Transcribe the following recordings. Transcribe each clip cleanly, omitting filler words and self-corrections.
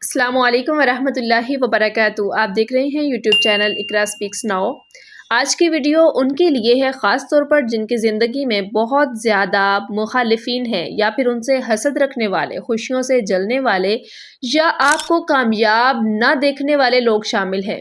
السلام علیکم ورحمۃ اللہ وبرکاتہ۔ آپ دیکھ رہے ہیں یوٹیوب چینل اقرا اسپیکس ناؤ۔ آج کی ویڈیو ان کے لیے ہے خاص طور پر جن کی زندگی میں بہت زیادہ مخالفین ہیں یا پھر ان سے حسد رکھنے والے، خوشیوں سے جلنے والے یا آپ کو کامیاب نہ دیکھنے والے لوگ شامل ہیں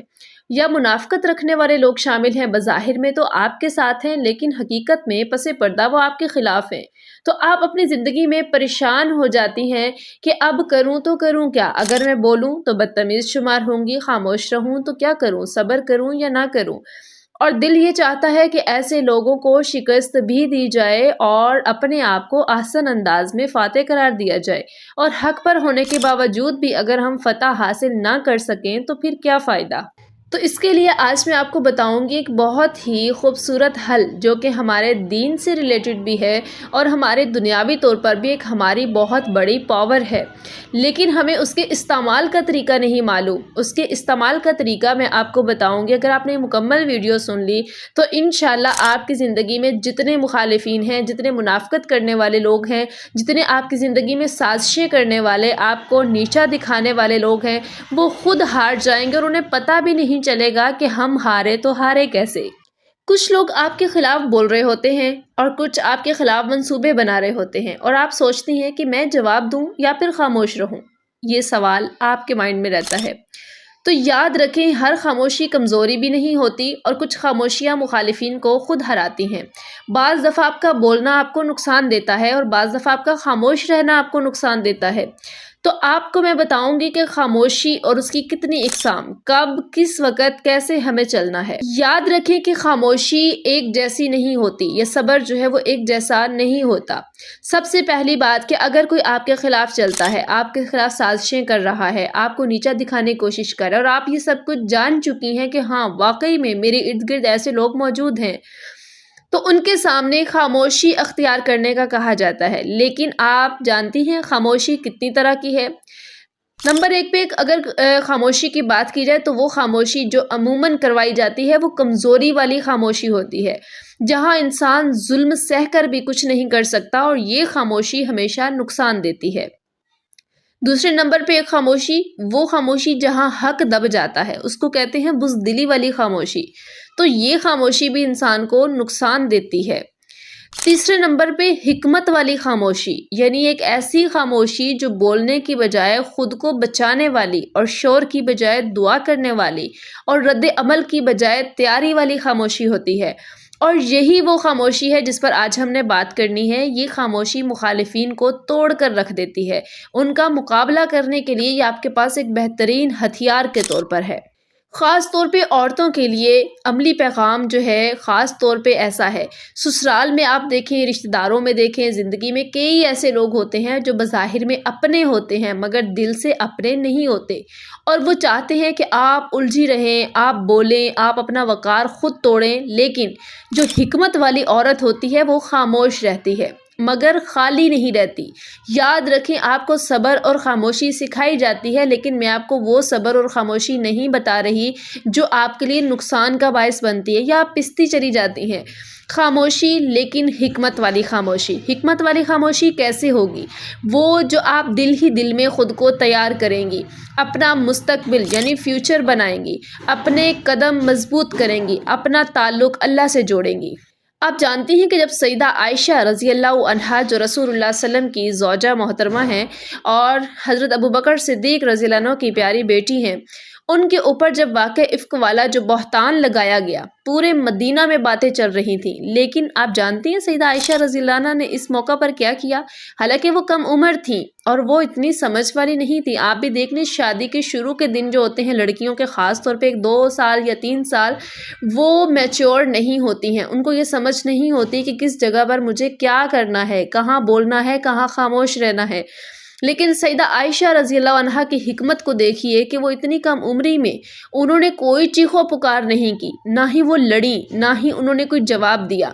یا منافقت رکھنے والے لوگ شامل ہیں۔ بظاہر میں تو آپ کے ساتھ ہیں لیکن حقیقت میں پس پردہ وہ آپ کے خلاف ہیں۔ تو آپ اپنی زندگی میں پریشان ہو جاتی ہیں کہ اب کروں تو کروں کیا، اگر میں بولوں تو بدتمیز شمار ہوں گی، خاموش رہوں تو کیا کروں، صبر کروں یا نہ کروں۔ اور دل یہ چاہتا ہے کہ ایسے لوگوں کو شکست بھی دی جائے اور اپنے آپ کو آسان انداز میں فاتح قرار دیا جائے، اور حق پر ہونے کے باوجود بھی اگر ہم فتح حاصل نہ کر سکیں تو پھر کیا فائدہ۔ تو اس کے لیے آج میں آپ کو بتاؤں گی ایک بہت ہی خوبصورت حل جو کہ ہمارے دین سے ریلیٹڈ بھی ہے اور ہمارے دنیاوی طور پر بھی ایک ہماری بہت بڑی پاور ہے، لیکن ہمیں اس کے استعمال کا طریقہ نہیں معلوم۔ اس کے استعمال کا طریقہ میں آپ کو بتاؤں گی۔ اگر آپ نے مکمل ویڈیو سن لی تو انشاءاللہ آپ کی زندگی میں جتنے مخالفین ہیں، جتنے منافقت کرنے والے لوگ ہیں، جتنے آپ کی زندگی میں سازشیں کرنے والے، آپ کو نیچا دکھانے والے لوگ ہیں، وہ خود ہار جائیں گے اور انہیں پتہ بھی نہیں چلے گا کہ ہم ہارے تو ہارے کیسے۔ کچھ لوگ آپ کے خلاف بول رہے ہوتے ہیں اور کچھ آپ کے خلاف منصوبے بنا رہے ہوتے ہیں، اور آپ سوچتی ہیں کہ میں جواب دوں یا پھر خاموش رہوں۔ یہ سوال آپ کے مائنڈ میں رہتا ہے۔ تو یاد رکھیں، ہر خاموشی کمزوری بھی نہیں ہوتی اور کچھ خاموشیاں مخالفین کو خود ہراتی ہیں۔ بعض دفعہ آپ کا بولنا آپ کو نقصان دیتا ہے اور بعض دفعہ آپ کا خاموش رہنا آپ کو نقصان دیتا ہے۔ تو آپ کو میں بتاؤں گی کہ خاموشی اور اس کی کتنی اقسام، کب، کس وقت، کیسے ہمیں چلنا ہے۔ یاد رکھیں کہ خاموشی ایک جیسی نہیں ہوتی، یہ صبر جو ہے وہ ایک جیسا نہیں ہوتا۔ سب سے پہلی بات کہ اگر کوئی آپ کے خلاف چلتا ہے، آپ کے خلاف سازشیں کر رہا ہے، آپ کو نیچا دکھانے کی کوشش کر رہا ہے اور آپ یہ سب کچھ جان چکی ہیں کہ ہاں واقعی میں میرے ارد گرد ایسے لوگ موجود ہیں، تو ان کے سامنے خاموشی اختیار کرنے کا کہا جاتا ہے۔ لیکن آپ جانتی ہیں خاموشی کتنی طرح کی ہے؟ نمبر ایک پہ اگر خاموشی کی بات کی جائے تو وہ خاموشی جو عموماً کروائی جاتی ہے وہ کمزوری والی خاموشی ہوتی ہے، جہاں انسان ظلم سہ کر بھی کچھ نہیں کر سکتا، اور یہ خاموشی ہمیشہ نقصان دیتی ہے۔ دوسرے نمبر پہ ایک خاموشی، وہ خاموشی جہاں حق دب جاتا ہے، اس کو کہتے ہیں بزدلی والی خاموشی، تو یہ خاموشی بھی انسان کو نقصان دیتی ہے۔ تیسرے نمبر پہ حکمت والی خاموشی، یعنی ایک ایسی خاموشی جو بولنے کی بجائے خود کو بچانے والی اور شور کی بجائے دعا کرنے والی اور رد عمل کی بجائے تیاری والی خاموشی ہوتی ہے، اور یہی وہ خاموشی ہے جس پر آج ہم نے بات کرنی ہے۔ یہ خاموشی مخالفین کو توڑ کر رکھ دیتی ہے، ان کا مقابلہ کرنے کے لیے یہ آپ کے پاس ایک بہترین ہتھیار کے طور پر ہے۔ خاص طور پہ عورتوں کے لیے عملی پیغام جو ہے خاص طور پہ ایسا ہے۔ سسرال میں آپ دیکھیں، رشتہ داروں میں دیکھیں، زندگی میں کئی ایسے لوگ ہوتے ہیں جو بظاہر میں اپنے ہوتے ہیں مگر دل سے اپنے نہیں ہوتے، اور وہ چاہتے ہیں کہ آپ الجھی رہیں، آپ بولیں، آپ اپنا وقار خود توڑیں، لیکن جو حکمت والی عورت ہوتی ہے وہ خاموش رہتی ہے مگر خالی نہیں رہتی۔ یاد رکھیں، آپ کو صبر اور خاموشی سکھائی جاتی ہے، لیکن میں آپ کو وہ صبر اور خاموشی نہیں بتا رہی جو آپ کے لیے نقصان کا باعث بنتی ہے یا آپ پستی چلی جاتی ہیں۔ خاموشی لیکن حکمت والی خاموشی۔ حکمت والی خاموشی کیسے ہوگی؟ وہ جو آپ دل ہی دل میں خود کو تیار کریں گی، اپنا مستقبل یعنی فیوچر بنائیں گی، اپنے قدم مضبوط کریں گی، اپنا تعلق اللہ سے جوڑیں گی۔ آپ جانتی ہیں کہ جب سیدہ عائشہ رضی اللہ عنہا جو رسول اللہ صلی اللہ علیہ وسلم کی زوجہ محترمہ ہیں اور حضرت ابوبکر صدیق رضی اللہ عنہ کی پیاری بیٹی ہیں، ان کے اوپر جب واقع افک والا جو بہتان لگایا گیا، پورے مدینہ میں باتیں چل رہی تھیں، لیکن آپ جانتی ہیں سیدہ عائشہ رضی اللہ عنہا نے اس موقع پر کیا کیا؟ حالانکہ وہ کم عمر تھیں اور وہ اتنی سمجھ والی نہیں تھی۔ آپ بھی دیکھ لیں، شادی کے شروع کے دن جو ہوتے ہیں لڑکیوں کے، خاص طور پہ 2 سال یا 3 سال، وہ میچور نہیں ہوتی ہیں، ان کو یہ سمجھ نہیں ہوتی کہ کس جگہ پر مجھے کیا کرنا ہے، کہاں بولنا ہے، کہاں خاموش رہنا ہے۔ لیکن سیدہ عائشہ رضی اللہ عنہا کی حکمت کو دیکھیے کہ وہ اتنی کم عمری میں انہوں نے کوئی چیخو پکار نہیں کی، نہ ہی وہ لڑیں، نہ ہی انہوں نے کوئی جواب دیا،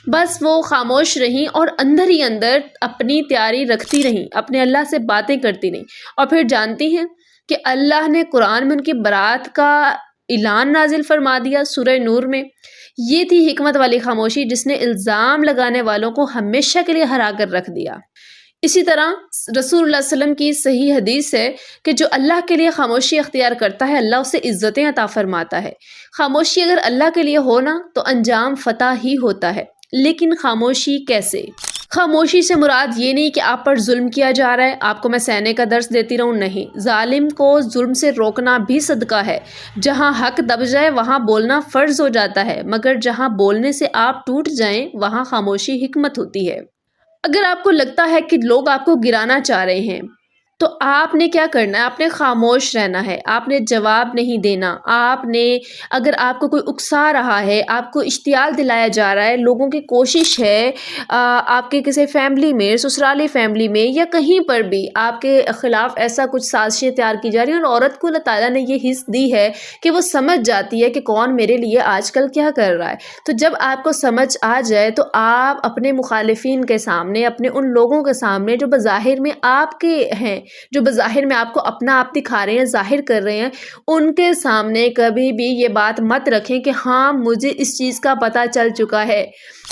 بس وہ خاموش رہیں اور اندر ہی اندر اپنی تیاری رکھتی رہیں، اپنے اللہ سے باتیں کرتی رہیں۔ اور پھر جانتی ہیں کہ اللہ نے قرآن میں ان کی برات کا اعلان نازل فرما دیا سورہ نور میں۔ یہ تھی حکمت والی خاموشی جس نے الزام لگانے والوں کو ہمیشہ کے لیے ہرا کر رکھ دیا۔ اسی طرح رسول اللہ صلی اللہ علیہ وسلم کی صحیح حدیث ہے کہ جو اللہ کے لیے خاموشی اختیار کرتا ہے اللہ اسے عزتیں عطا فرماتا ہے۔ خاموشی اگر اللہ کے لیے ہونا تو انجام فتح ہی ہوتا ہے، لیکن خاموشی کیسے؟ خاموشی سے مراد یہ نہیں کہ آپ پر ظلم کیا جا رہا ہے، آپ کو میں سہنے کا درس دیتی رہوں، نہیں۔ ظالم کو ظلم سے روکنا بھی صدقہ ہے۔ جہاں حق دب جائے وہاں بولنا فرض ہو جاتا ہے، مگر جہاں بولنے سے آپ ٹوٹ جائیں وہاں خاموشی حکمت ہوتی ہے۔ اگر آپ کو لگتا ہے کہ لوگ آپ کو گرانا چاہ رہے ہیں تو آپ نے کیا کرنا ہے؟ آپ نے خاموش رہنا ہے، آپ نے جواب نہیں دینا۔ آپ نے اگر آپ کو کوئی اکسا رہا ہے، آپ کو اشتعال دلایا جا رہا ہے، لوگوں کی کوشش ہے آپ کے کسی فیملی میں، سسرالی فیملی میں یا کہیں پر بھی آپ کے خلاف ایسا کچھ سازشیں تیار کی جا رہی ہیں، اور عورت کو اللہ تعالیٰ نے یہ حص دی ہے کہ وہ سمجھ جاتی ہے کہ کون میرے لیے آج کل کیا کر رہا ہے۔ تو جب آپ کو سمجھ آ جائے تو آپ اپنے مخالفین کے سامنے، اپنے ان لوگوں کے سامنے جو بظاہر میں آپ کے ہیں، جو بظاہر میں آپ کو اپنا آپ دکھا رہے ہیں، ظاہر کر رہے ہیں، ان کے سامنے کبھی بھی یہ بات مت رکھیں کہ ہاں مجھے اس چیز کا پتہ چل چکا ہے،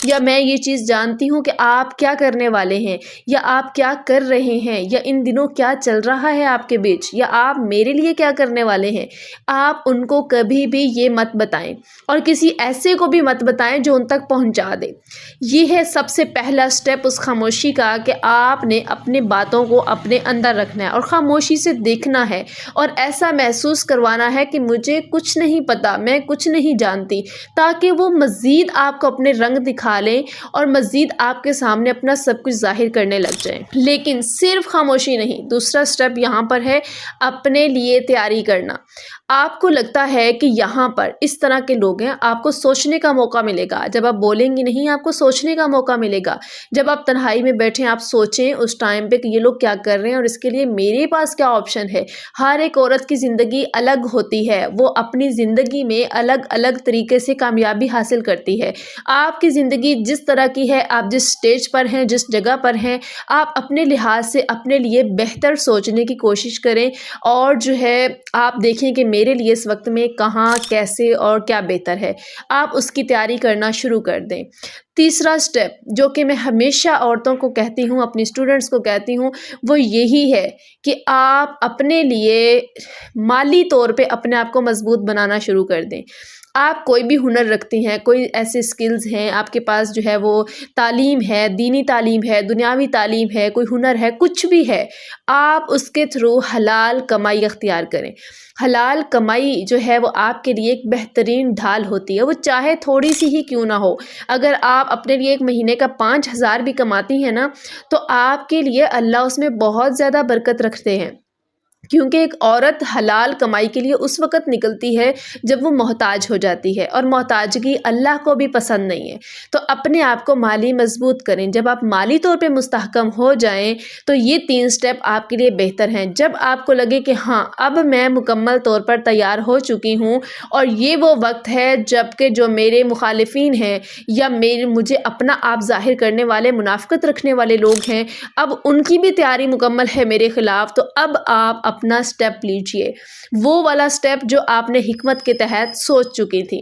یا میں یہ چیز جانتی ہوں کہ آپ کیا کرنے والے ہیں، یا آپ کیا کر رہے ہیں، یا ان دنوں کیا چل رہا ہے آپ کے بیچ، یا آپ میرے لیے کیا کرنے والے ہیں۔ آپ ان کو کبھی بھی یہ مت بتائیں، اور کسی ایسے کو بھی مت بتائیں جو ان تک پہنچا دے۔ یہ ہے سب سے پہلا سٹیپ اس خاموشی کا کہ آپ نے اپنی باتوں کو اپنے اندر رکھنا ہے اور خاموشی سے دیکھنا ہے، اور ایسا محسوس کروانا ہے کہ مجھے کچھ نہیں پتا، میں کچھ نہیں جانتی، تاکہ وہ مزید آپ کو اپنے رنگ دکھا لیں اور مزید آپ کے سامنے اپنا سب کچھ ظاہر کرنے لگ جائیں۔ لیکن صرف خاموشی نہیں، دوسرا سٹیپ یہاں پر ہے اپنے لیے تیاری کرنا۔ آپ کو لگتا ہے کہ یہاں پر اس طرح کے لوگ ہیں، آپ کو سوچنے کا موقع ملے گا۔ جب آپ بولیں گی نہیں، آپ کو سوچنے کا موقع ملے گا۔ جب آپ تنہائی میں بیٹھیں، آپ سوچیں اس ٹائم پہ کہ یہ لوگ کیا کر رہے ہیں اور اس کے لیے میرے پاس کیا آپشن ہے۔ ہر ایک عورت کی زندگی الگ ہوتی ہے، وہ اپنی زندگی میں الگ الگ طریقے سے کامیابی حاصل کرتی ہے۔ آپ کی زندگی جس طرح کی ہے، آپ جس سٹیج پر ہیں، جس جگہ پر ہیں، آپ اپنے لحاظ سے اپنے لیے بہتر سوچنے کی کوشش کریں، اور جو ہے آپ دیکھیں کہ میرے لیے اس وقت میں کہاں، کیسے اور کیا بہتر ہے۔ آپ اس کی تیاری کرنا شروع کر دیں۔ تیسرا سٹیپ جو کہ میں ہمیشہ عورتوں کو کہتی ہوں، اپنی اسٹوڈنٹس کو کہتی ہوں، وہ یہی ہے کہ آپ اپنے لیے مالی طور پہ اپنے آپ کو مضبوط بنانا شروع کر دیں۔ آپ کوئی بھی ہنر رکھتی ہیں، کوئی ایسے سکلز ہیں آپ کے پاس، جو ہے وہ تعلیم ہے، دینی تعلیم ہے، دنیاوی تعلیم ہے، کوئی ہنر ہے، کچھ بھی ہے، آپ اس کے تھرو حلال کمائی اختیار کریں۔ حلال کمائی جو ہے وہ آپ کے لیے ایک بہترین ڈھال ہوتی ہے، وہ چاہے تھوڑی سی ہی کیوں نہ ہو۔ اگر آپ اپنے لیے ایک مہینے کا 5,000 بھی کماتی ہیں نا، تو آپ کے لیے اللہ اس میں بہت زیادہ برکت رکھتے ہیں، کیونکہ ایک عورت حلال کمائی کے لیے اس وقت نکلتی ہے جب وہ محتاج ہو جاتی ہے، اور محتاجگی اللہ کو بھی پسند نہیں ہے۔ تو اپنے آپ کو مالی مضبوط کریں۔ جب آپ مالی طور پہ مستحکم ہو جائیں تو یہ 3 سٹیپ آپ کے لیے بہتر ہیں۔ جب آپ کو لگے کہ ہاں اب میں مکمل طور پر تیار ہو چکی ہوں، اور یہ وہ وقت ہے جب کہ جو میرے مخالفین ہیں یا مجھے اپنا آپ ظاہر کرنے والے، منافقت رکھنے والے لوگ ہیں، اب ان کی بھی تیاری مکمل ہے میرے خلاف، تو اب آپ اپنا سٹیپ لیجئے، وہ والا سٹیپ جو آپ نے حکمت کے تحت سوچ چکی تھی۔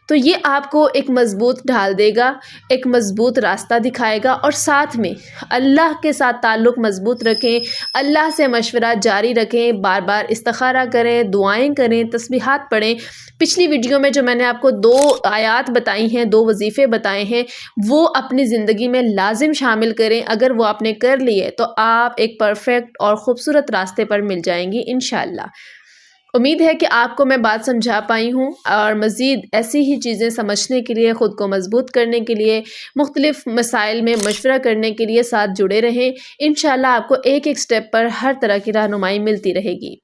تو یہ آپ کو ایک مضبوط ڈھال دے گا، ایک مضبوط راستہ دکھائے گا، اور ساتھ میں اللہ کے ساتھ تعلق مضبوط رکھیں، اللہ سے مشورہ جاری رکھیں، بار بار استخارہ کریں، دعائیں کریں، تسبیحات پڑھیں۔ پچھلی ویڈیو میں جو میں نے آپ کو 2 آیات بتائی ہیں، 2 وظیفے بتائے ہیں، وہ اپنی زندگی میں لازم شامل کریں۔ اگر وہ آپ نے کر لیے تو آپ ایک پرفیکٹ اور خوبصورت راستے پر مل جائیں گی انشاءاللہ۔ امید ہے کہ آپ کو میں بات سمجھا پائی ہوں، اور مزید ایسی ہی چیزیں سمجھنے کے لیے، خود کو مضبوط کرنے کے لیے، مختلف مسائل میں مشورہ کرنے کے لیے ساتھ جڑے رہیں۔ انشاءاللہ آپ کو ایک ایک سٹیپ پر ہر طرح کی رہنمائی ملتی رہے گی۔